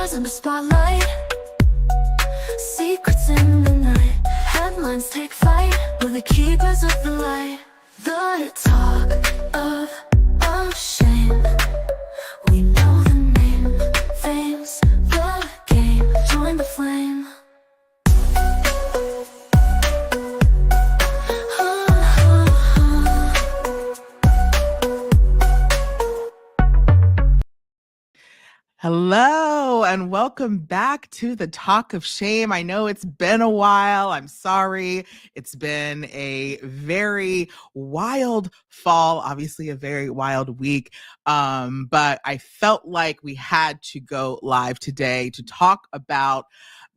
stars in the spotlight, secrets in the night. Headlines take flight, we're the keepers of the light. The talk of shame, we know the name. Fame's the game, join the flame. Hello and welcome back to the Talk of Shame. I know it's been a while. I'm sorry. It's been a very wild fall, obviously a very wild week. But I felt like we had to go live today to talk about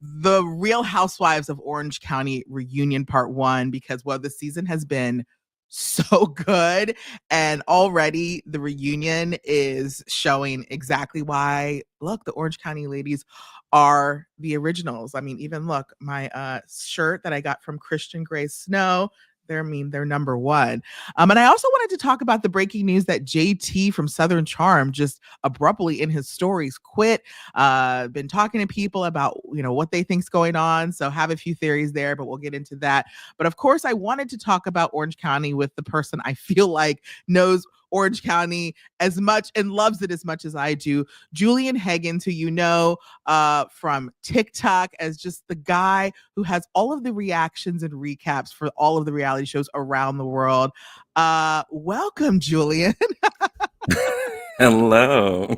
the Real Housewives of Orange County reunion part 1 because, well, the season has been so good, and already the reunion is showing exactly why, look, the Orange County ladies are the originals. I mean, even look, my shirt that I got from Christian Grey Snow, they're number 1. And I also wanted to talk about the breaking news that JT from Southern Charm just abruptly in his stories quit. Been talking to people about, what they think's going on. So have a few theories there, but we'll get into that. But of course, I wanted to talk about Orange County with the person I feel like knows Orange County as much and loves it as much as I do, Julian Higgins, who you know from TikTok as just the guy who has all of the reactions and recaps for all of the reality shows around the world. Welcome, Julian. Hello.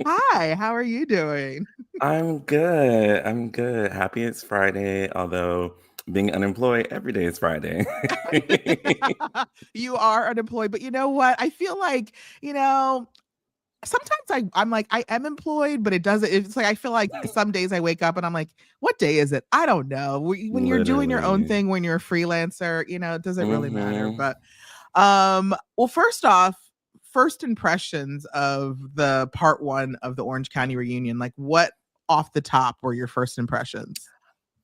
Hi, how are you doing? I'm good. Happy it's Friday, although being unemployed every day is Friday. You are unemployed, but you know what? I feel like, sometimes I'm like, I am employed, but it's like, I feel like some days I wake up and I'm like, what day is it? I don't know. When you're doing your own Literally. thing, when you're a freelancer, it doesn't really matter. Mhm. But, well, first off, first impressions of the part 1 of the Orange County reunion, like what off the top were your first impressions?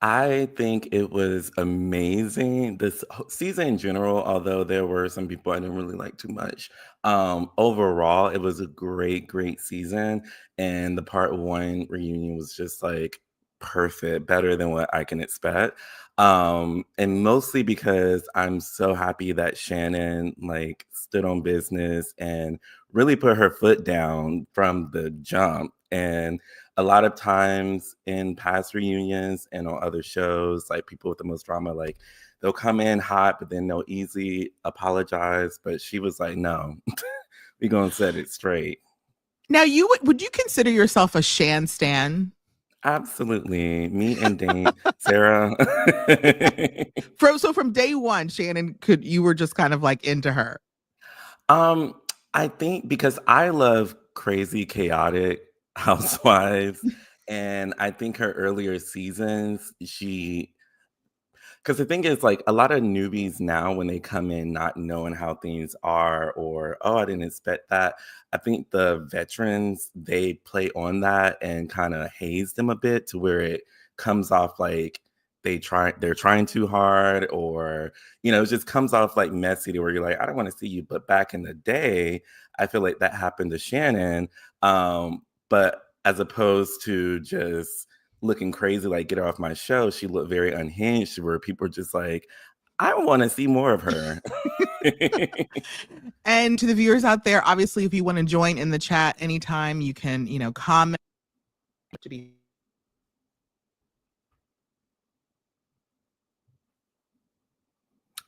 I think it was amazing. This season in general, although there were some people I didn't really like too much. Overall, it was a great season. And the part 1 reunion was just like perfect, better than what I can expect. And mostly because I'm so happy that Shannon like stood on business and really put her foot down from the jump. And a lot of times in past reunions and on other shows, like people with the most drama, like they'll come in hot, but then they'll easily apologize. But she was like, no, we're going to set it straight. Now, would you consider yourself a Shan stan? Absolutely. Me and Dane, Sarah. From day one, Shannon, you were just kind of like into her. um, I think because I love crazy, chaotic housewives. And I think her earlier seasons, because the thing is, like, a lot of newbies now, when they come in not knowing how things are, or, oh, I didn't expect that. I think the veterans, they play on that and kind of haze them a bit to where it comes off like they're trying too hard, or, it just comes off like messy to where you're like, I don't want to see you. But back in the day, I feel like that happened to Shannon. But as opposed to just looking crazy, like get her off my show, she looked very unhinged where people are just like, I want to see more of her. And to the viewers out there, obviously, if you want to join in the chat anytime, you can, comment.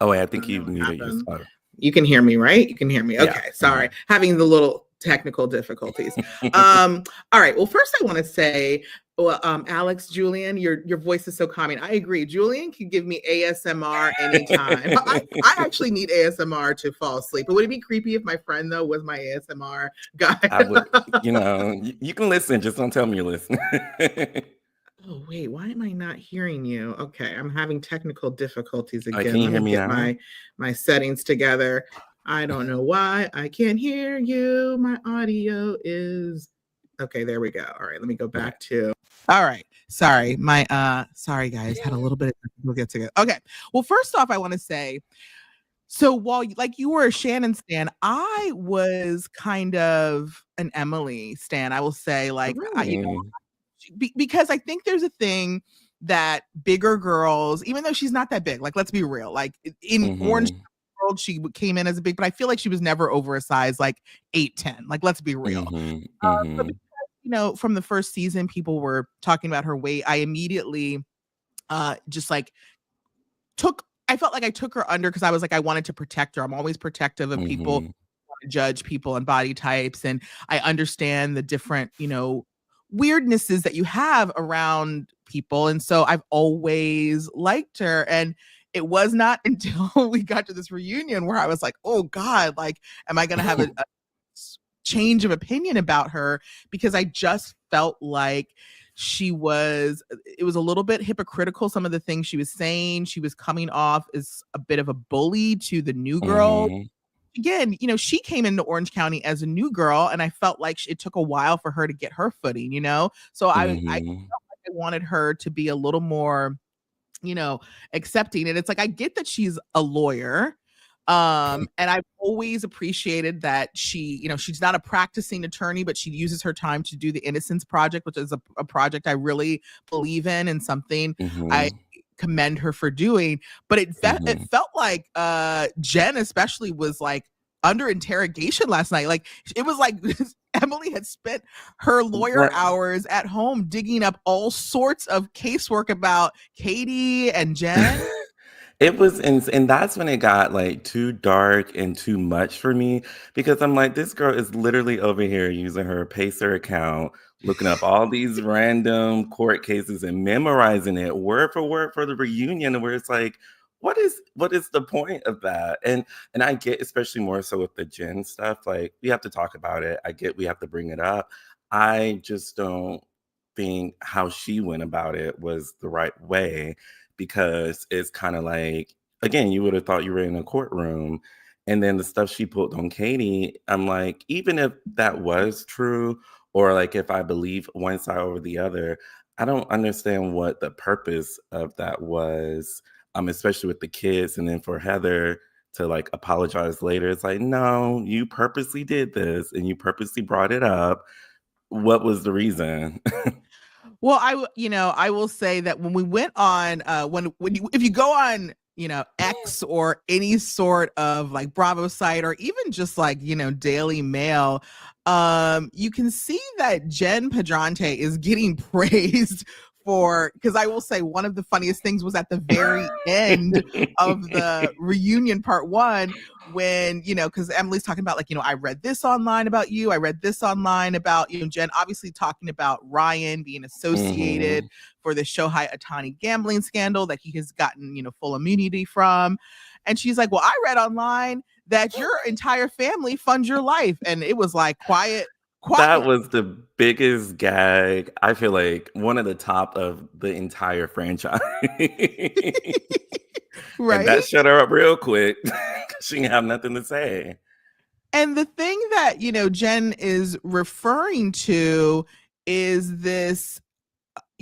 Oh, wait, I think you muted yourself. You can hear me, right? You can hear me. Okay, Yeah. sorry. Having the little technical difficulties. All right. Well, first I want to say, well, Alex, Julian, your voice is so calming. I agree. Julian can give me ASMR anytime. I actually need ASMR to fall asleep. But would it be creepy if my friend, though, was my ASMR guy? I would, you can listen, just don't tell me you're listening. Oh, wait, why am I not hearing you? Okay, I'm having technical difficulties again. Can you hear me get now? my settings together. I don't know why I can't hear you. My audio is okay. There we go. All right, let me go back to. All right, sorry, sorry guys, had a little bit of technical get together. Okay, well, first off, I want to say, so while like you were a Shannon stan, I was kind of an Emily stan. I will say, like, Really? because I think there's a thing that bigger girls, even though she's not that big, like let's be real, like in Orange Mhm. World, she came in as a big, but I feel like she was never over a size like 8'10". Like let's be real. Mhm. But because, Mhm. from the first season, people were talking about her weight. I immediately just like I felt like I took her under because I was like, I wanted to protect her. I'm always protective of people, Mhm. judge people and body types. And I understand the different, weirdnesses that you have around people. And so I've always liked her. And it was not until we got to this reunion where I was like, oh God, like, am I going to have a change of opinion about her? Because I just felt like it was a little bit hypocritical, some of the things she was saying. She was coming off as a bit of a bully to the new girl. Mhm. Again, she came into Orange County as a new girl, and I felt like it took a while for her to get her footing. So I Mhm. wanted her to be a little more, accepting. And it's like, I get that she's a lawyer. And I've always appreciated that she's not a practicing attorney, but she uses her time to do the Innocence Project, which is a project I really believe in and something I Mhm. commend her for doing. But it Mhm. felt like Jen especially was like under interrogation last night. Like it was like Emily had spent her lawyer Right. hours at home digging up all sorts of casework about Katie and Jen. It was and that's when it got, like, too dark and too much for me because I'm like, "This girl is literally over here using her Pacer account, looking up all these random court cases and memorizing it word for word for the reunion," where it's like, what is the point of that? And I get, especially more so with the Jen stuff, like, we have to talk about it. I get we have to bring it up. I just don't think how she went about it was the right way because it's kind of like, again, you would have thought you were in a courtroom. And then the stuff she pulled on Katie, I'm like, even if that was true, or like if I believe one side over the other, I don't understand what the purpose of that was, especially with the kids. And then for Heather to like apologize later, it's like, no, you purposely did this and you purposely brought it up. What was the reason? Well, I will say that when we went on, if you go on, X or any sort of like Bravo site or even just like, Daily Mail, you can see that Jen Padrante is getting praised because I will say one of the funniest things was at the very end of the reunion part one when, because Emily's talking about like, I read this online about you. I read this online about, Jen, obviously talking about Ryan being associated Mhm. for the Shohei Atani gambling scandal that he has gotten, full immunity from. And she's like, well, I read online that your entire family funds your life. And it was like quiet, That quiet, was the biggest gag, I feel like one of the top of the entire franchise. And right? that shut her up real quick 'cause she didn't have nothing to say. And the thing that, Jen is referring to is this,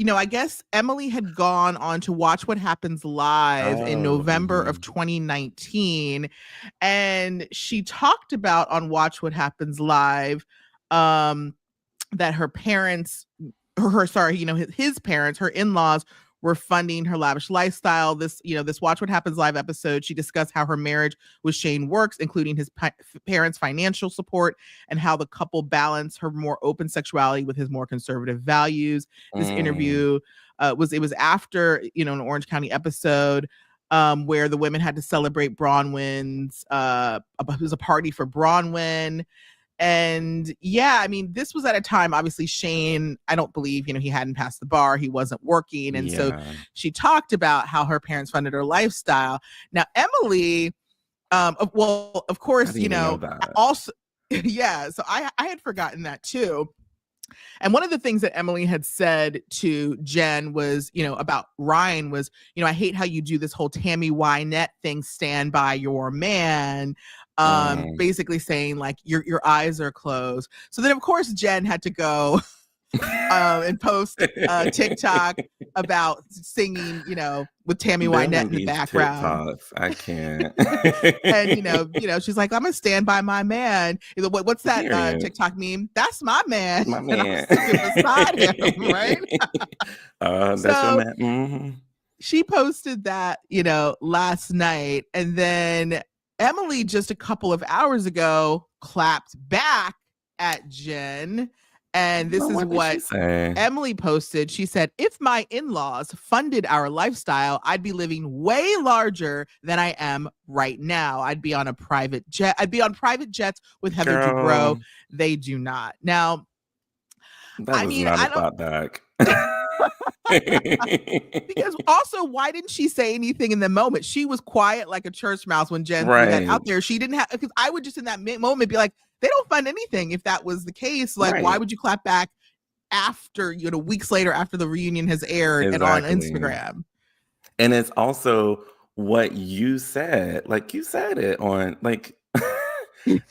I guess Emily had gone on to Watch What Happens Live in Oh, November of mhm. 2019. And she talked about on Watch What Happens Live, um, that her parents, sorry, his parents, her in-laws were funding her lavish lifestyle. This Watch What Happens Live episode, she discussed how her marriage with Shane works, including his parents' financial support and how the couple balance her more open sexuality with his more conservative values. This Mm, interview was after, an Orange County episode where the women had to celebrate Bronwyn's, it was a party for Bronwyn. And yeah, I mean, this was at a time, obviously, Shane, I don't believe, he hadn't passed the bar, he wasn't working. And so yeah. she talked about how her parents funded her lifestyle. Now, Emily, well, of I course, didn't even know that. also, yeah, so I had forgotten that too. And one of the things that Emily had said to Jen was, about Ryan was, I hate how you do this whole Tammy Wynette thing, stand by your man. Mm, Basically saying like your eyes are closed. So then of course Jen had to go and post TikTok about singing, with Tammy Them Wynette and in the these background. TikToks, I can't. And she's like, I'm gonna stand by my man. What's that Period. TikTok meme? That's my man, My and I'm man. sticking beside him, right? That's your So man. Hmm. she posted that, last night, and then Emily just a couple of hours ago clapped back at Jen, and this No, is what did she what say? Emily posted. She said, if my in-laws funded our lifestyle, I'd be living way larger than I am right now. I'd be on a private jet. I'd be on private jets with Heather Dubrow. Girl, They do not. Now, that I was mean, not a I don't, clap back. because also, why didn't she say anything in the moment? She was quiet like a church mouse when Jen threw that Right, out there. She didn't have, because I would just in that moment be like, they don't fund anything if that was the case. Like, why right. would you clap back after, weeks later after the reunion has aired and on Exactly. Instagram? And it's also what you said. Like you said it on like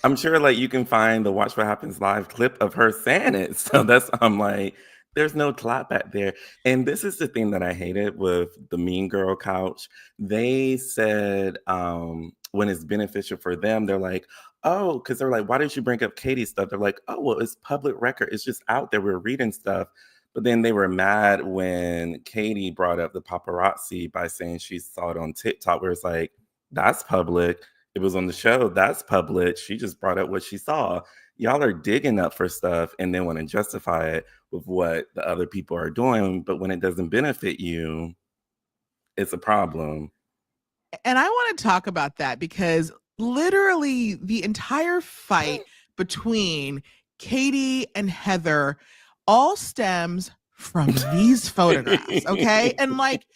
I'm sure like you can find the Watch What Happens Live clip of her saying it. So I'm like, there's no clap back there. And this is the thing that I hated with the Mean Girl couch. They said when it's beneficial for them, they're like, oh, because they're like, why did you bring up Katie's stuff? They're like, oh, well, it's public record. It's just out there. We're reading stuff. But then they were mad when Katie brought up the paparazzi by saying she saw it on TikTok, where it's like, that's public. It was on the show. That's public. She just brought up what she saw. Y'all are digging up for stuff and then want to justify it with what the other people are doing. But when it doesn't benefit you, it's a problem. And I want to talk about that because literally the entire fight between Katie and Heather all stems from these photographs. Okay. And like,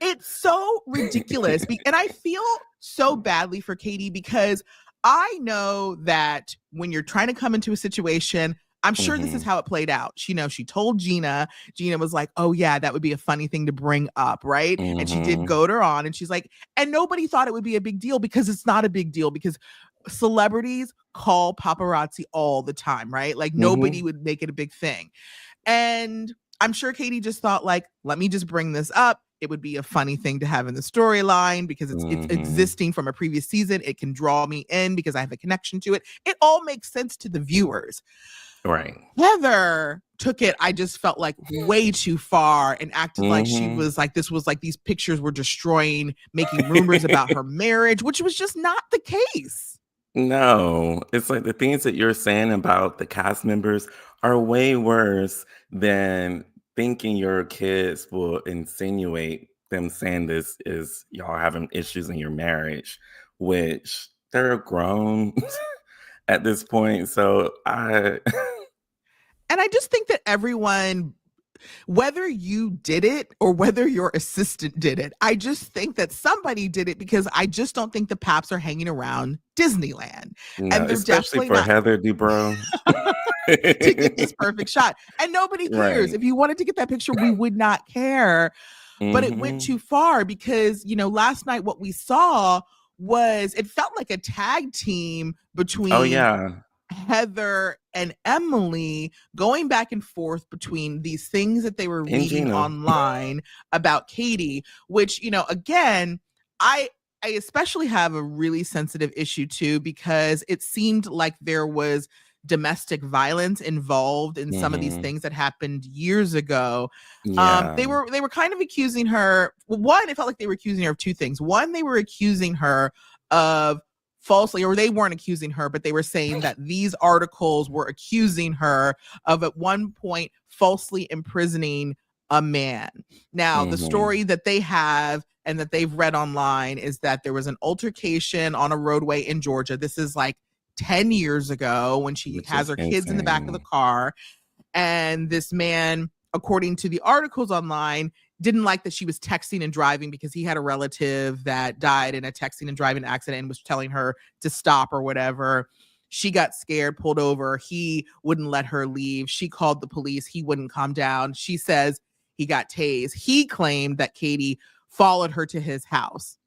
it's so ridiculous. And I feel so badly for Katie because I know that when you're trying to come into a situation, I'm sure this is Mhm. how it played out. She told Gina was like, oh yeah, that would be a funny thing to bring up, right? And she did Mhm. goad her on, and she's like, and nobody thought it would be a big deal because it's not a big deal because celebrities call paparazzi all the time, right? Like nobody Mhm. would make it a big thing. And I'm sure Katie just thought like, let me just bring this up. It would be a funny thing to have in the storyline because it's Mhm. existing from a previous season. It can draw me in because I have a connection to it. It all makes sense to the viewers. Right. Heather took it, I just felt like way too far and acted like she Mhm. was like, this was like these pictures were destroying, making rumors about her marriage, which was just not the case. No, it's like the things that you're saying about the cast members are way worse than thinking your kids will insinuate them saying this is y'all having issues in your marriage, which they're grown at this point. So I And I just think that everyone, whether you did it or whether your assistant did it, I just think that somebody did it because I just don't think the Paps are hanging around Disneyland. no, And they're especially definitely for not Heather Dubrow. to get this perfect shot. And nobody cares. Right. If you wanted to get that picture, we would not care. But it went Hmm. too far because, last night what we saw was it felt like a tag team Oh between yeah. Heather and Emily going back and forth between these things that they were And reading Gina. online about Katie, which, again, I especially have a really sensitive issue too because it seemed like there was domestic violence involved in some of these Hmm. things that happened years ago. Yeah. They were kind of accusing her. Well, one, it felt like they were accusing her of two things. One, they were accusing her of falsely, or they weren't accusing her, but they were saying that these articles were accusing her of at one point falsely imprisoning a man. Now, the Hmm. story that they have and that they've read online is that there was an altercation on a roadway in Georgia. This is like 10 years ago when she Which has is her kids in the back of the insane. car. And this man, according to the articles online, didn't like that she was texting and driving because he had a relative that died in a texting and driving accident and was telling her to stop or whatever. She got scared, pulled over. He wouldn't let her leave. She called the police. He wouldn't calm down. She says he got tased. He claimed that Katie followed her to his house.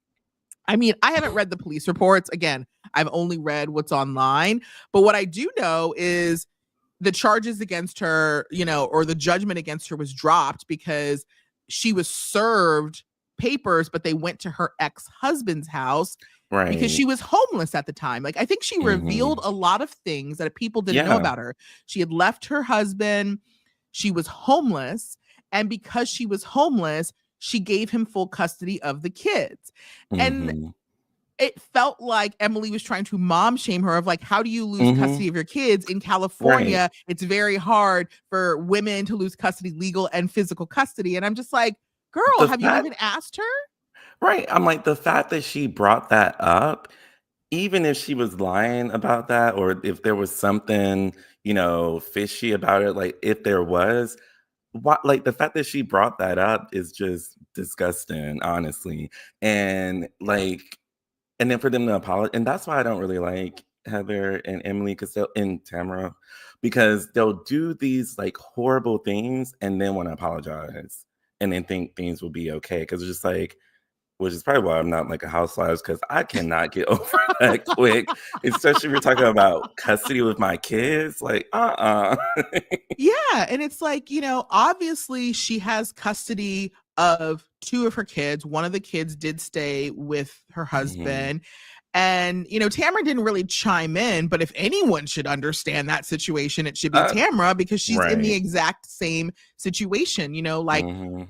I mean, I haven't read the police reports. Again, I've only read what's online. But what I do know is the charges against her, or the judgment against her was dropped because she was served papers, but they went to her ex-husband's house because Right. she was homeless at the time. Like, I think she revealed Mhm. a lot of things that people didn't know Yeah. about her. She had left her husband, she was homeless, and because she was homeless, she gave him full custody of the kids. And Mhm. it felt like Emily was trying to mom shame her of like, how do you lose Mhm. custody of your kids in Right. California? It's very hard for women to lose custody, legal and physical custody. And I'm just like, girl, The have you fact even asked her? Right, I'm like, the fact that she brought that up, even if she was lying about that or if there was something, fishy about it, like, if there was, what like, the fact that she brought that up is just disgusting, honestly, and, like and then for them to apologize, and that's why I don't really like Heather and Emily, 'cause they'll and Tamara, because they'll do these, like, horrible things and then wanna apologize, and then think things will be okay. Because it's just like which is probably why I'm not like a housewives, because I cannot get over that quick, especially if we're talking about custody with my kids, like, Yeah. And it's like, obviously she has custody of two of her kids. One of the kids did stay with her Mhm. husband. And, Tamara didn't really chime in, but if anyone should understand that situation, it should be Uh, Tamara because she's in the right. exact same situation, like Mhm.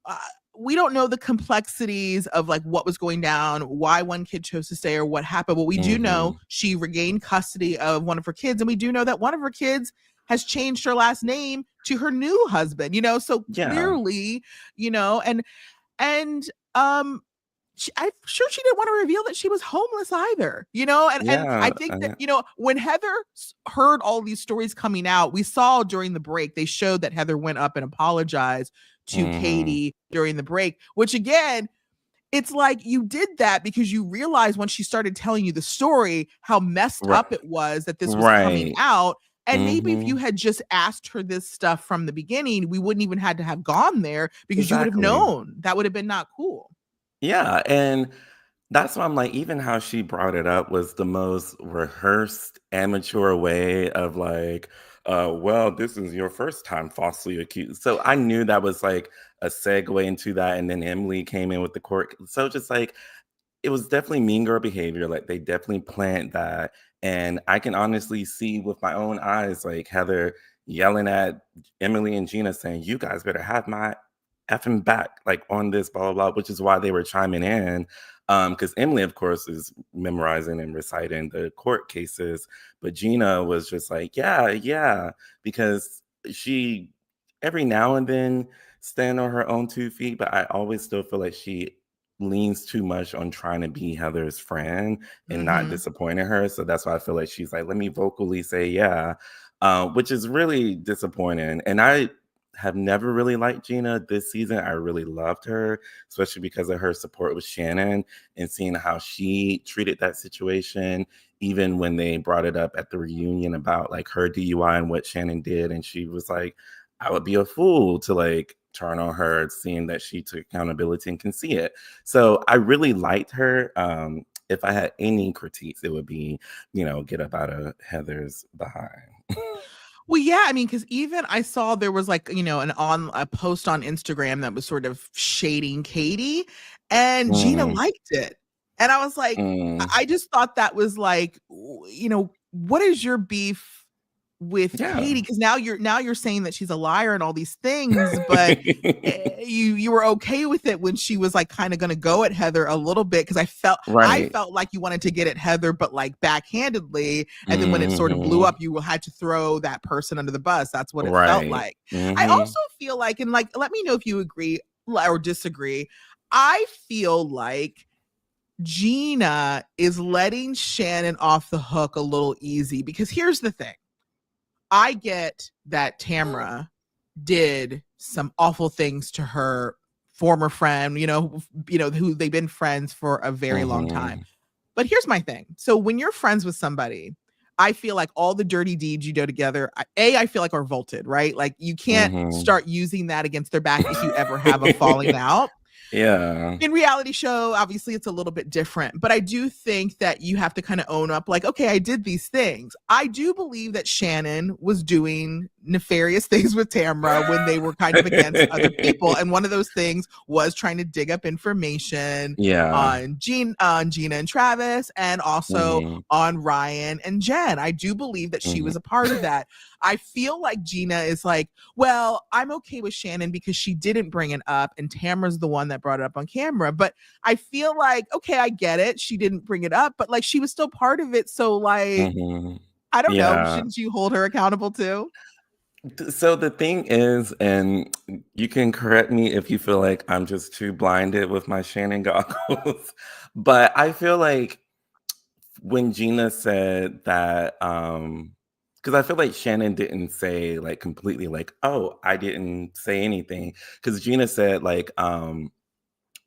uh, we don't know the complexities of like what was going down, why one kid chose to stay or what happened, but we do know Mhm. she regained custody of one of her kids, and we do know that one of her kids has changed her last name to her new husband, so Yeah. clearly, and I'm sure she didn't want to reveal that she was homeless either, and I Yeah, think that, when Heather heard all these stories coming out, we saw during the break, they showed that Heather went up and apologized to mhm. Katie during the break, which again, it's like you did that because you realized when she started telling you the story how messed Ri up it was that this was coming right. out. And maybe if you Mhm. had just asked her this stuff from the beginning, we wouldn't even had to have gone there because you would have Exactly. known that would have been not cool. Yeah, and that's why I'm like, even how she brought it up was the most rehearsed, amateur way of like, well, this is your first time falsely accused. So I knew that was like a segue into that. And then Emily came in with the court. So just like, it was definitely mean girl behavior. Like they definitely planned that. And I can honestly see with my own eyes, like Heather yelling at Emily and Gina saying, you guys better have my effing back, like on this, blah, blah, blah, which is why they were chiming in. Because Emily, of course, is memorizing and reciting the court cases, but Gina was just like, yeah, yeah, because she every now and then stand on her own 2 feet, but I always still feel like she leans too much on trying to be Heather's friend and not Mm-hmm. disappointing her. So that's why I feel like she's like, let me vocally say yeah, which is really disappointing. And I have never really liked Gina this season. I really loved her, especially because of her support with Shannon and seeing how she treated that situation, even when they brought it up at the reunion about like her DUI and what Shannon did. And she was like, I would be a fool to like turn on her, seeing that she took accountability and can see it. So I really liked her. If I had any critiques, it would be, get up out of Heather's behind. Well, yeah, I mean, because even I saw there was like, a post on Instagram that was sort of shading Katie, and Gina Mm, liked it. And I was like, mm, I just thought that was like, what is your beef with Katie? yeah. Because now you're saying that she's a liar and all these things, but you were okay with it when she was like kind of going to go at Heather a little bit because I Right. felt like you wanted to get at Heather, but like backhandedly. And then when it sort of blew Hmm. up, you had to throw that person under the bus. That's what it felt Right. like. I Hmm. also feel like, and like, let me know if you agree or disagree. I feel like Gina is letting Shannon off the hook a little easy because here's the thing. I get that Tamra did some awful things to her former friend, who they've been friends for a very long time. Hmm. But here's my thing. So when you're friends with somebody, I feel like all the dirty deeds you do together, I feel like are vaulted, right? Like you can't Hmm. start using that against their back if you ever have a falling out. Yeah. In reality show, obviously it's a little bit different, but I do think that you have to kind of own up like, okay, I did these things. I do believe that Shannon was doing nefarious things with Tamra when they were kind of against other people. And one of those things was trying to dig up information Yeah. on Gina and Travis, and also Hmm. on Ryan and Jen. I do believe that she Hmm. was a part of that. I feel like Gina is like, well, I'm okay with Shannon because she didn't bring it up, and Tamra's the one that brought it up on camera. But I feel like, okay, I get it. She didn't bring it up, but like she was still part of it. So, like, Hmm. I don't know. Yeah. Shouldn't you hold her accountable too? So the thing is, and you can correct me if you feel like I'm just too blinded with my Shannon goggles, but I feel like when Gina said that, because I feel like Shannon didn't say like completely like, oh, I didn't say anything. Because Gina said like,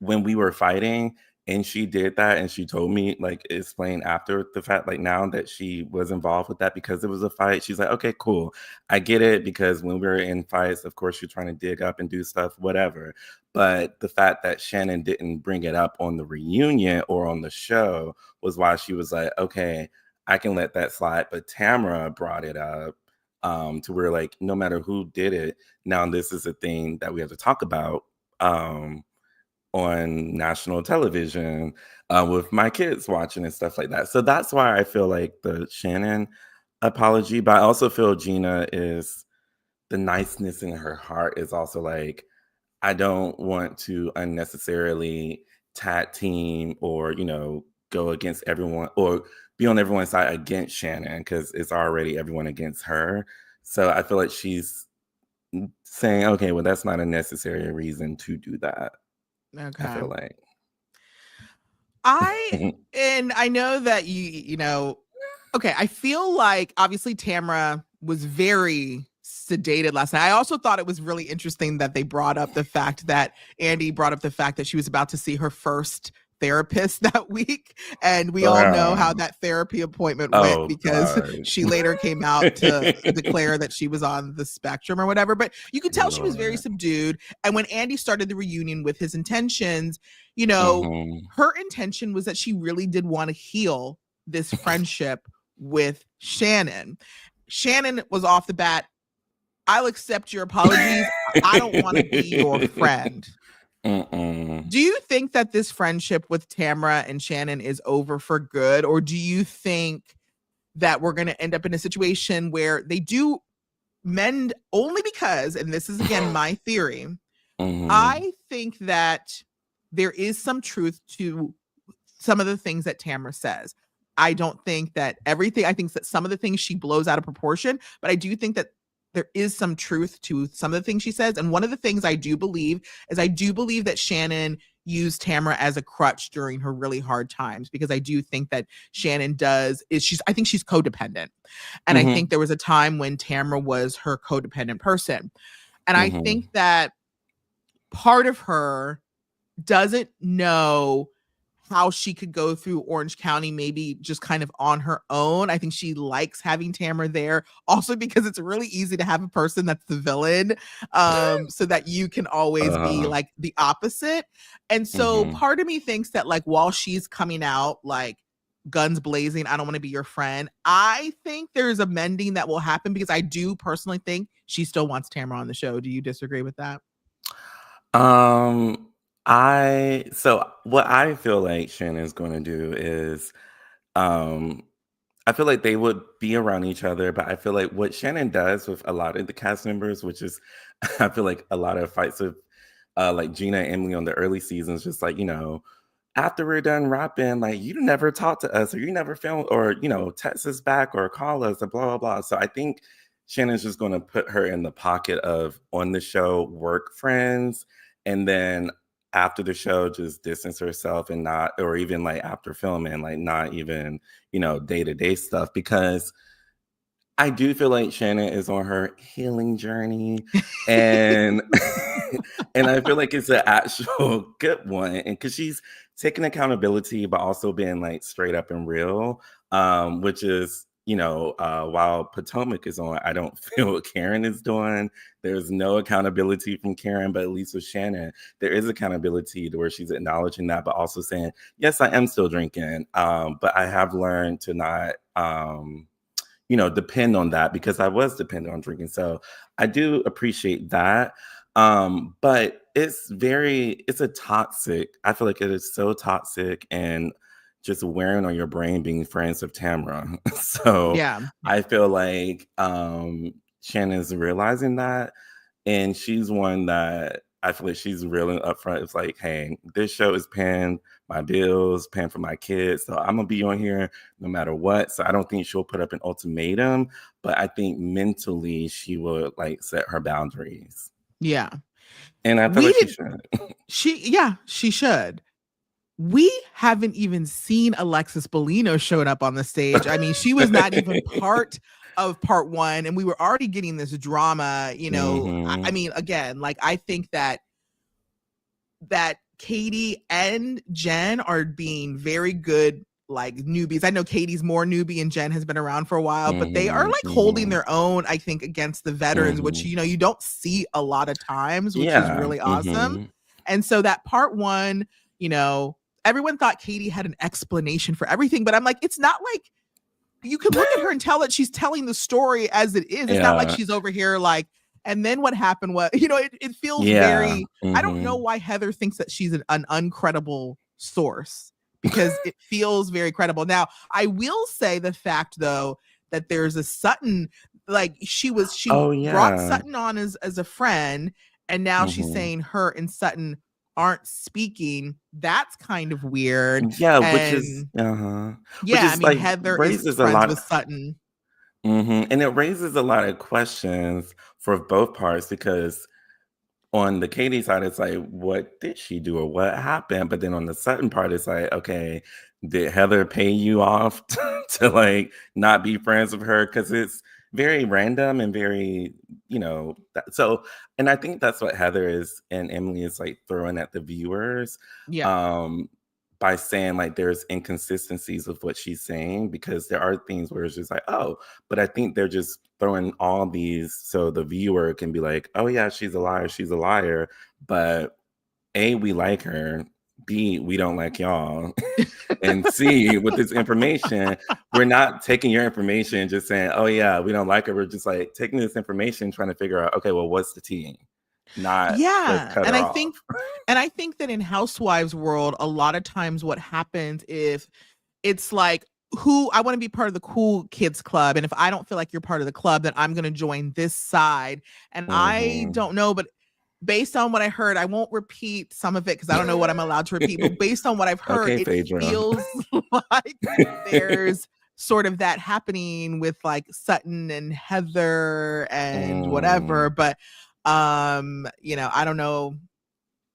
when we were fighting and she did that and she told me like explain after the fact like now that she was involved with that because it was a fight, she's like, okay, cool, I get it, because when we were in fights, of course you're trying to dig up and do stuff, whatever. But the fact that Shannon didn't bring it up on the reunion or on the show was why she was like, okay, I can let that slide. But Tamara brought it up, to where like no matter who did it, now this is a thing that we have to talk about, um on national television, with my kids watching and stuff like that. So that's why I feel like the Shannon apology, but I also feel Gina is the niceness in her heart is also like, I don't want to unnecessarily tag team or, go against everyone or be on everyone's side against Shannon because it's already everyone against her. So I feel like she's saying, okay, well, that's not a necessary reason to do that. I Okay. feel like. I Mhm. and I know that okay, I feel like obviously Tamra was very sedated last night. I also thought it was really interesting that they brought up the fact that Andy brought up the fact that she was about to see her first therapist that week. And we all know how Girl. that therapy appointment went Oh because god. she later came out to declare that she was on the spectrum or whatever. But you could tell she was very Lord. subdued. And when Andy started the reunion with his intentions, you know, Mhm. her intention was that she really did want to heal this friendship with Shannon. Shannon was off the bat, I'll accept your apologies. I don't want to be your friend. Mm-mm. Do you think that this friendship with Tamra and Shannon is over for good? Or do you think that we're going to end up in a situation where they do mend only because, and this is again my theory, Mhm. I think that there is some truth to some of the things that Tamara says. I don't think that everything, I think that some of the things she blows out of proportion, but I do think that there is some truth to some of the things she says. And one of the things I do believe is I do believe that Shannon used Tamara as a crutch during her really hard times, because I do think that Shannon I think she's codependent. And I think Mhm. there was a time when Tamara was her codependent person. And I think Mhm. that part of her doesn't know how she could go through Orange County maybe just kind of on her own. I think she likes having Tamara there also because it's really easy to have a person that's the villain, so that you can always be Uh-huh. like the opposite. And so Mhm. part of me thinks that like while she's coming out like guns blazing, I don't want to be your friend, I think there's a mending that will happen because I do personally think she still wants Tamara on the show. Do you disagree with that? Um, so what I feel like Shannon's gonna do is, um I feel like they would be around each other, but I feel like what Shannon does with a lot of the cast members, which is I feel like a lot of fights with like Gina and Emily on the early seasons, just like, after we're done rapping, like you never talk to us or you never film or text us back or call us or blah blah blah. So I think Shannon's just gonna put her in the pocket of on the show work friends, and then after the show just distance herself and not, or even like after filming, like not even day-to-day stuff, because I do feel like Shannon is on her healing journey, and and I feel like it's an actual good one, and because she's taking accountability, but also being like straight up and real, which is while Potomac is on, I don't feel what Karen is doing. There's no accountability from Karen, but at least with Shannon, there is accountability to where she's acknowledging that, but also saying, yes, I am still drinking. But I have learned to not, depend on that because I was dependent on drinking. So I do appreciate that. But it's a toxic, I feel like it is so toxic and just wearing on your brain being friends with Tamara. So Yeah. I feel like Shannon's realizing that. And she's one that I feel like she's really upfront. It's like, hey, this show is paying my bills, paying for my kids. So I'm gonna be on here no matter what. So I don't think she'll put up an ultimatum, but I think mentally she will like set her boundaries. Yeah. And I feel We like she did should. she should. We haven't even seen Alexis Bellino showing up on the stage. I mean, she was not even part of part one, and we were already getting this drama. I Mhm. mean, again, like I think that Katie and Jen are being very good like newbies. I know Katie's more newbie and Jen has been around for a while, but they are Mhm. like holding Mhm. their own, I think, against the veterans, which Mhm. you don't see a lot of times, which is Yeah. really awesome. Mhm. And so that part one, everyone thought Katie had an explanation for everything, but I'm like, it's not like you can look at her and tell that she's telling the story as it is. It's not like Yeah. she's over here like, and then what happened was, it feels Yeah. very, I don't know Mhm. why Heather thinks that she's an uncredible source because it feels very credible. Now, I will say the fact though that there's a Sutton, like she Oh, brought yeah. Sutton on as a friend, and now she's Mhm. saying her and Sutton aren't speaking. That's kind of weird. Yeah, which is And uh-huh. Which yeah, I is mean, like Heather is raises a friends with lot. Sutton. And it raises a lot of questions for both parts because on the Katie side, it's like, what did she do or what happened? But then on the Sutton part, it's like, okay, did Heather pay you off to like not be friends with her? Because it's very random and very, so, and I think that's what Heather is and Emily is like throwing at the viewers. Yeah. Um, by saying like there's inconsistencies with what she's saying because there are things where it's just like, oh, but I think they're just throwing all these so the viewer can be like, oh yeah, she's a liar, she's a liar. But A, we like her. B, we don't like y'all. And C, with this information, we're not taking your information and just saying, oh yeah, we don't like her. We're just like taking this information, trying to figure out, okay, well, what's the tea? Not let's Yeah, cut and her I off. think and I think that in housewives world, a lot of times what happens if it's like, who I want to be part of the cool kids club, and if I don't feel like you're part of the club, then I'm going to join this side. And I Hmm. don't know, but based on what I heard, I won't repeat some of it because I don't know what I'm allowed to repeat, but based on what I've heard, Okay, it Phaedra. feels like there's sort of that happening with like Sutton and Heather and Mm, whatever. But I don't know.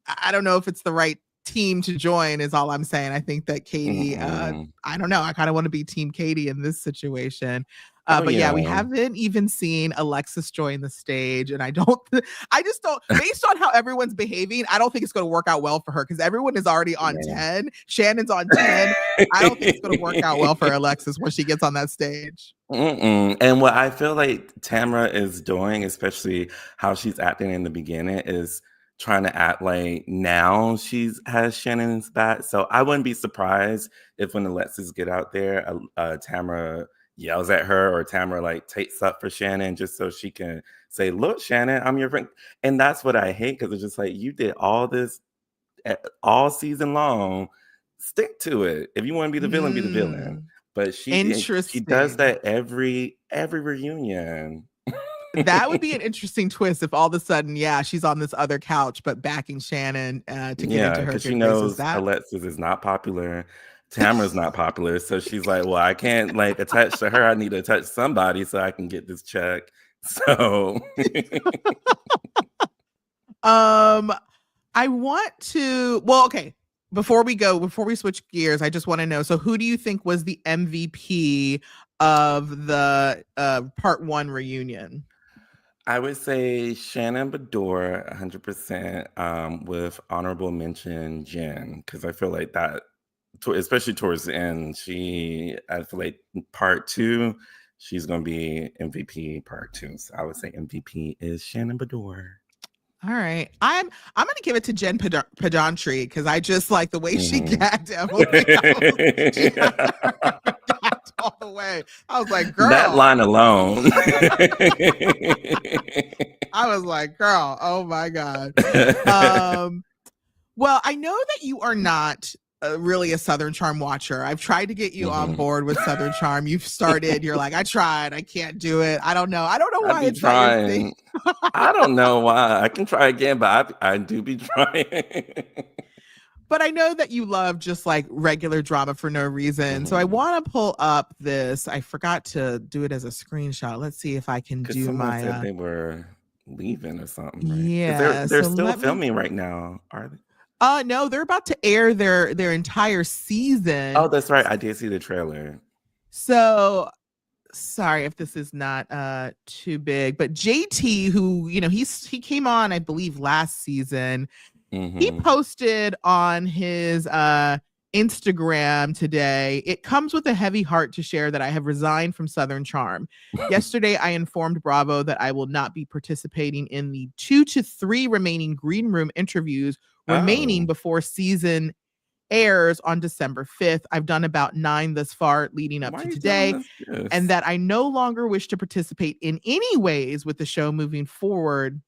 I don't know if it's the right team to join is all I'm saying. I think that Katie, mm-mm. I don't know. I kind of want to be team Katie in this situation. Oh But yeah, yeah. we haven't even seen Alexis join the stage. And I just don't, based on how everyone's behaving, I don't think it's going to work out well for her because everyone is already on Yeah. 10. Shannon's on 10. I don't think it's going to work out well for Alexis when she gets on that stage. Mm-mm. And what I feel like Tamara is doing, especially how she's acting in the beginning, is trying to act like now she's has Shannon's back. So I wouldn't be surprised if when Alexis get out there, Tamara yells at her or Tamara like takes up for Shannon just so she can say, "Look, Shannon, I'm your friend." And that's what I hate because it's just like you did all this all season long. Stick to it. If you want to be the villain, be the villain. Mm, But she does interesting. that every reunion. That would be an interesting twist if all of a sudden, yeah, she's on this other couch, but backing Shannon to get Yeah, into her because she good graces. knows That Alexis is not popular. Tamara's not popular. So she's like, well, I can't like attach to her. I need to attach somebody so I can get this check. So um I want to, well, okay. Before we switch gears, I just want to know. So, who do you think was the MVP of the part one reunion? I would say Shannon Bedore 100%, with honorable mention Jen, because I feel like that, especially towards the end, I feel like part two, she's gonna be MVP part 2. So I would say MVP is Shannon Bedore. All right. I'm gonna give it to Jen Pedantry because I just like the way she gagged Emily. She had her gagged all the way. I was like, girl. That line alone. I was like, girl, oh my God. Well, I know that you are not really a Southern Charm watcher. I've tried to get you on board with Southern Charm. You've started. You're like, I tried. I can't do it. I don't know. I don't know why it's not your thing. I don't know why. I can try again, but I do be trying. But I know that you love just like regular drama for no reason. So I want to pull up this. I forgot to do it as a screenshot. Let's see if I can do my. Said they were leaving or something. Right? Yeah, they're still filming right now, are they? No, they're about to air their entire season. Oh, that's right. I did see the trailer. So sorry if this is not too big, but JT, who, you know, he came on, I believe, last season. He posted on his Instagram today, "It comes with a heavy heart to share that I have resigned from Southern Charm. Yesterday, I informed Bravo that I will not be participating in the 2 to 3 remaining green room interviews remaining before season airs on December 5th. I've done about 9 thus far leading up to today, and that I no longer wish to participate in any ways with the show moving forward.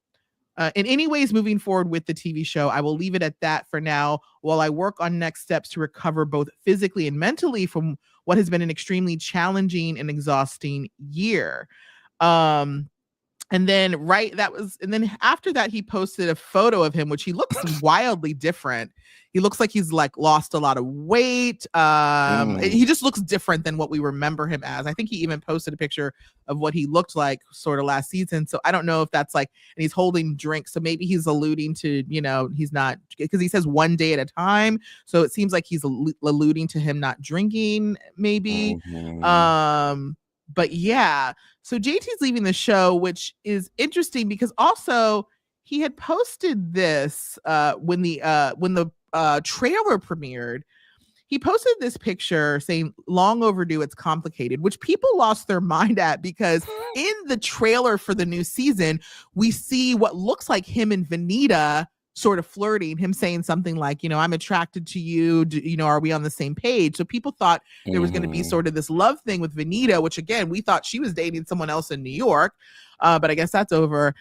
In any ways moving forward with the TV show. I will leave it at that for now while I work on next steps to recover both physically and mentally from what has been an extremely challenging and exhausting year." And then after that, he posted a photo of him, which he looks wildly different. He looks like he's like lost a lot of weight. He just looks different than what we remember him as. I think he even posted a picture of what he looked like sort of last season. So I don't know if that's like, and he's holding drinks. So maybe he's alluding to, you know, he's not, because he says 1 day at a time. So it seems like he's alluding to him not drinking maybe. But yeah, so JT's leaving the show, which is interesting because also he had posted this when the trailer premiered. He posted this picture saying, "Long overdue, it's complicated," which people lost their mind at because in the trailer for the new season, we see what looks like him and Venita sort of flirting, him saying something like, you know, "I'm attracted to you. You know, are we on the same page?" So people thought there was going to be sort of this love thing with Venita, which again, we thought she was dating someone else in New York. But I guess that's over.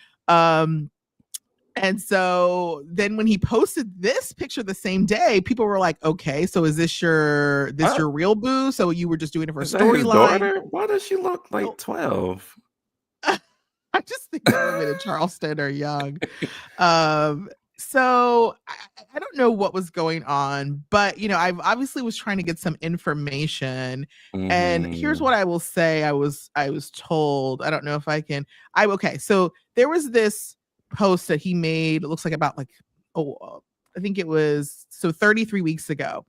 And so then when he posted this picture the same day, people were like, okay, so is this your real boo? So you were just doing it for a storyline? Why does she look like 12? I just think the women in Charleston are young. So I don't know what was going on, but you know, I obviously was trying to get some information. And here's what I will say. I was told, I don't know if I can, okay. So there was this post that he made, it looks like about like, I think it was 33 weeks ago.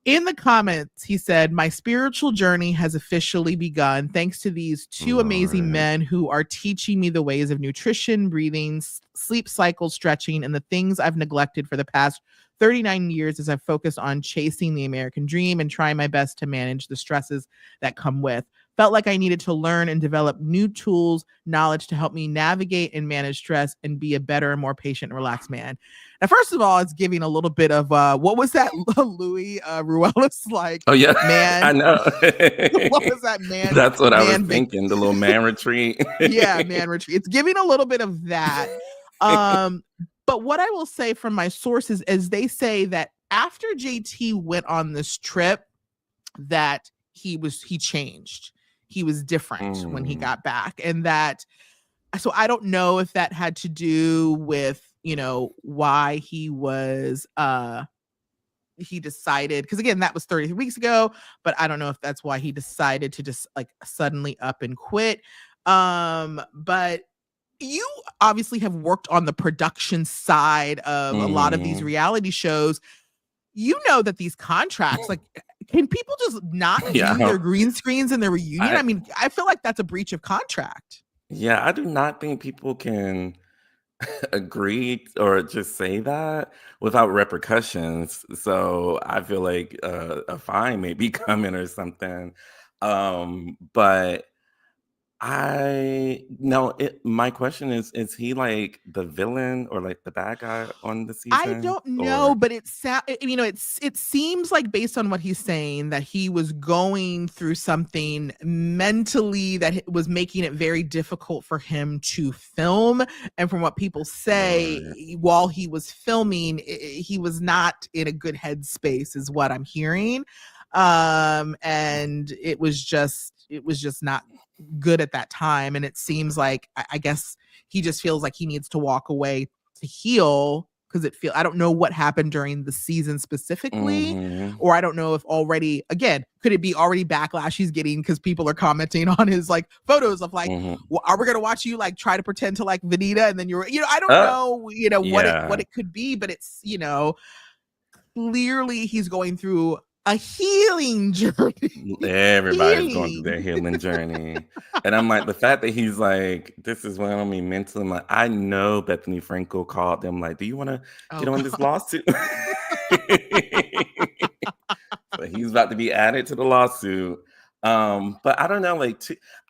In the comments, he said, "My spiritual journey has officially begun thanks to these 2 amazing men who are teaching me the ways of nutrition, breathing, sleep cycle, stretching, and the things I've neglected for the past 39 years as I've focused on chasing the American dream and trying my best to manage the stresses that come with. Felt like I needed to learn and develop new tools, knowledge to help me navigate and manage stress and be a better and more patient and relaxed man." Now, first of all, it's giving a little bit of what was that Louis Ruelas like? Oh yeah, man. I know. What was that man? That's what I was thinking. The little man retreat. Yeah, man retreat. It's giving a little bit of that. But what I will say from my sources is they say that after JT went on this trip, that he changed. He was different when he got back, and that. So I don't know if that had to do with, you know, why he was he decided, because again, that was 33 weeks ago, but I don't know if that's why he decided to just like suddenly up and quit. But you obviously have worked on the production side of a lot of these reality shows. You know that these contracts, like, can people just not do their green screens in their reunion? I mean, I feel like that's a breach of contract. Yeah, I do not think people can agree or just say that without repercussions. So I feel like a fine may be coming or something. But I no, my question is he like the villain or like the bad guy on the I season? don't know, Or but it seems like based on what he's saying that he was going through something mentally that was making it very difficult for him to film. And from what people right. say, while he was filming, he was not in a good headspace, is what I'm hearing. And it was just not good at that time. And it seems like I guess he just feels like he needs to walk away to heal because I don't know what happened during the season specifically, Mhm. or I don't know if already, again, could it be already backlash he's getting because people are commenting on his like photos of like, Mhm. well, are we gonna watch you like try to pretend to like Vanita and then I don't Uh, know, what yeah. it could be, but it's clearly he's going through a healing journey. Everybody's going through their Healing. healing journey. And I'm like, the fact that he's like, this is weighing on me mentally. I'm like, I know Bethany Frankel called them like, do you want to Oh get on this god. lawsuit? So he's about to be added to the lawsuit. But I don't know, like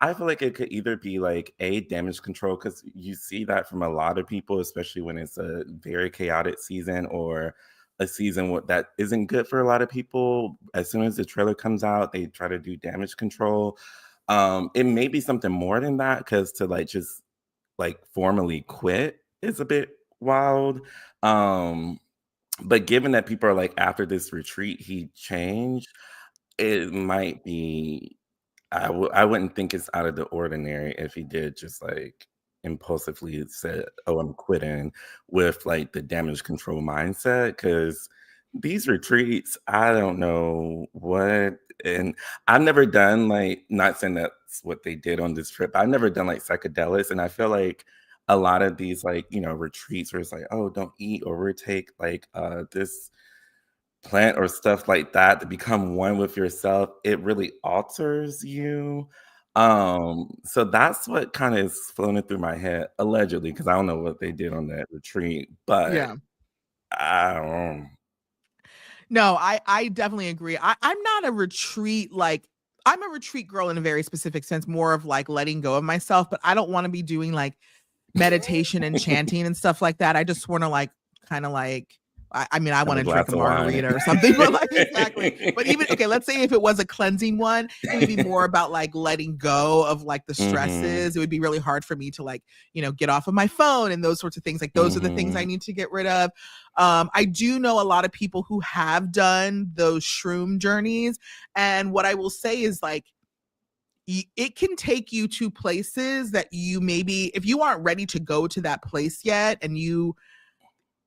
I feel like it could either be like a damage control because you see that from a lot of people, especially when it's a very chaotic season or a season that isn't good for a lot of people. As soon as the trailer comes out, they try to do damage control. It may be something more than that because to like just like formally quit is a bit wild. Um, but given that people are like after this retreat, he changed, it might be I wouldn't think it's out of the ordinary if he did just, like, impulsively said, "Oh, I'm quitting," with, like, the damage control mindset. Because these retreats, I don't know what and I've never done, like not saying that's what they did on this trip, I've never done, like, psychedelics, and I feel like a lot of these, like, retreats where it's like, "Oh, don't eat or take, like, this plant or stuff like that to become one with yourself, it really alters you. So that's what kind of is floating through my head, allegedly, because I don't know what they did on that retreat, but Yeah. I don't No, I definitely agree. I'm not a retreat like I'm a retreat girl in a very specific sense, more of like letting go of myself, but I don't want to be doing like meditation and chanting and stuff like that. I just want to like kind of like I mean, I have want a to drink glass a of wine. margarita or something, but like exactly. But even okay, let's say if it was a cleansing one, it would be more about like letting go of like the Mhm, stresses. It would be really hard for me to like, get off of my phone and those sorts of things. Like those are the things I mhm, need to get rid of. I do know a lot of people who have done those shroom journeys. And what I will say is like it can take you to places that you maybe if you aren't ready to go to that place yet and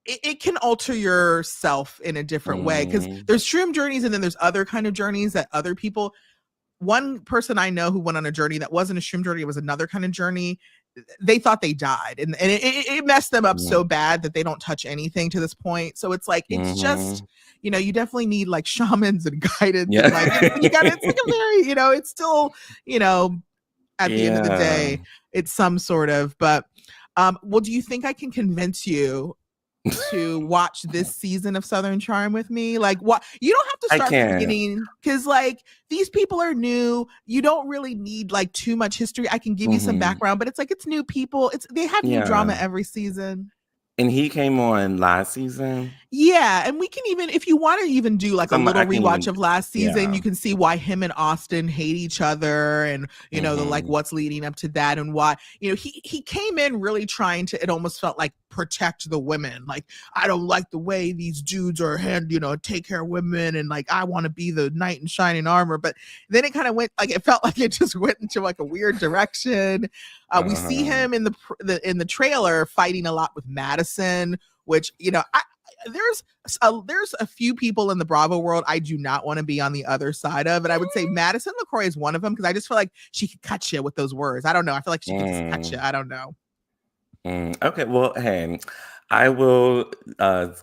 it can alter yourself in a different way because mhm, there's shroom journeys and then there's other kind of journeys that other people one person I know who went on a journey that wasn't a shroom journey, it was another kind of journey. They thought they died, and it messed them up mhm, so bad that they don't touch anything to this point. So it's like it's just mhm. you definitely need like shamans and guidance Yeah. and like you got it's like a very it's still you know at the end of the Yeah. day it's some sort of but well do you think I can convince you to watch this season of Southern Charm with me. Like, what you don't have to I start from the can't. beginning because, like, these people are new. You don't really need like too much history. I can give you some Mhm. background, but it's like it's new people. They have new drama Yeah. every season. And he came on last season? Yeah, and we can even if you wanna even do, like, a Some little I can rewatch even of last season, yeah. you can see why him and Austin hate each other and, the, like, Mhm. what's leading up to that and why he came in really trying to it almost felt like protect the women, like, "I don't like the way these dudes are take care of women, and, like, I wanna be the knight in shining armor," but then it kinda went like, it felt like it just went into, like, a weird direction. We see Uh-huh. him in the trailer fighting a lot with Madison, which there's there's a few people in the Bravo world I do not want to be on the other side of, and I would say Madison LaCroix is one of them because I just feel like she could cut you with those words. I don't know. I feel like she could just cut you. Mm, I don't know. okay, well, hey, I will,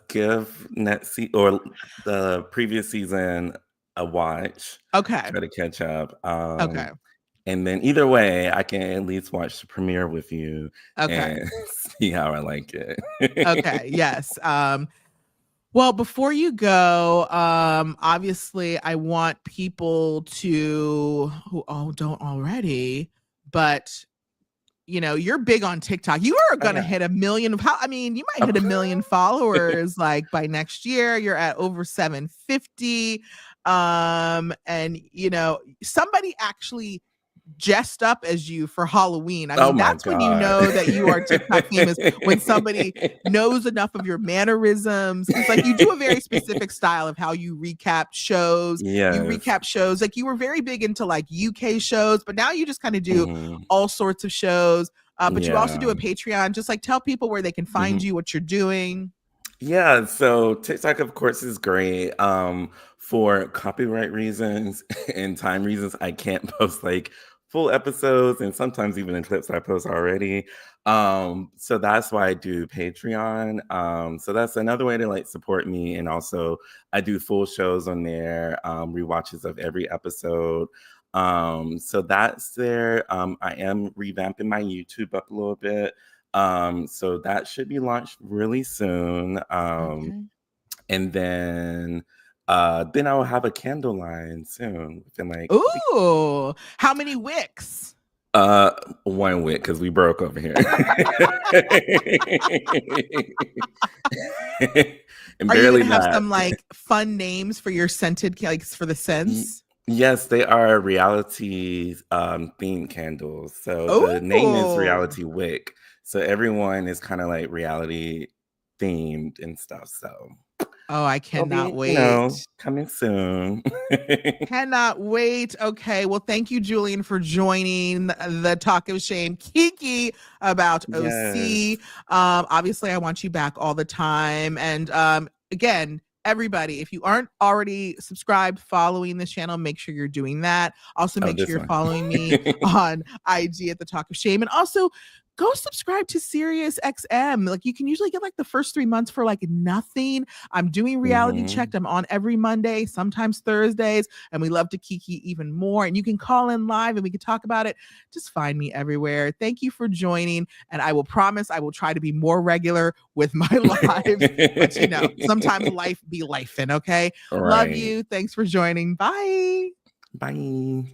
give next or the previous season a watch, Okay. try to catch up, Okay. and then either way, I can at least watch the premiere with you Okay. and see how I like it. Okay. Yes. Well, before you go, obviously I want people to who don't already but you know, you're big on TikTok. You are gonna hit 1 million. You might hit 1 million followers like by next year. You're at over 750. And you know, somebody actually dressed up as you for Halloween. I mean, that's when you know that you are TikTok famous, when somebody knows enough of your mannerisms. Because like you do a very specific style of how you recap shows. Yes. You recap shows. Like you were very big into like UK shows, but now you just kind of do all sorts of shows. But you also do a Patreon. Just like tell people where they can find you, what you're doing. Yeah, so TikTok, of course, is great. For copyright reasons and time reasons, I can't post like full episodes, and sometimes even in clips I post already. So that's why I do Patreon. So that's another way to like support me. And also I do full shows on there, rewatches of every episode. So that's there. I am revamping my YouTube up a little bit. So that should be launched really soon. And then I will have a candle line soon. Within like ooh, how many wicks? 1 wick, because we broke over here. And are you barely gonna have some like fun names for your scented, like for the scents? Yes, they are reality themed candles. So the name is Reality Wick. So everyone is kind of like reality themed and stuff. So I cannot wait. You know, coming soon. Cannot wait. Okay. Well, thank you, Julian, for joining the Talk of Shame. Kiki about OC. Obviously, I want you back all the time. And again, everybody, if you aren't already subscribed, following this channel, make sure you're doing that. Also, make sure you're following me on IG at the Talk of Shame. And also, go subscribe to Sirius XM. Like you can usually get like the first 3 months for like nothing. I'm doing Reality Checked. I'm on every Monday, sometimes Thursdays, and we love to Kiki even more. And you can call in live and we can talk about it. Just find me everywhere. Thank you for joining. And I will promise I will try to be more regular with my lives. But you know, sometimes life be lifing, okay? Love you. Thanks for joining. Bye. Bye.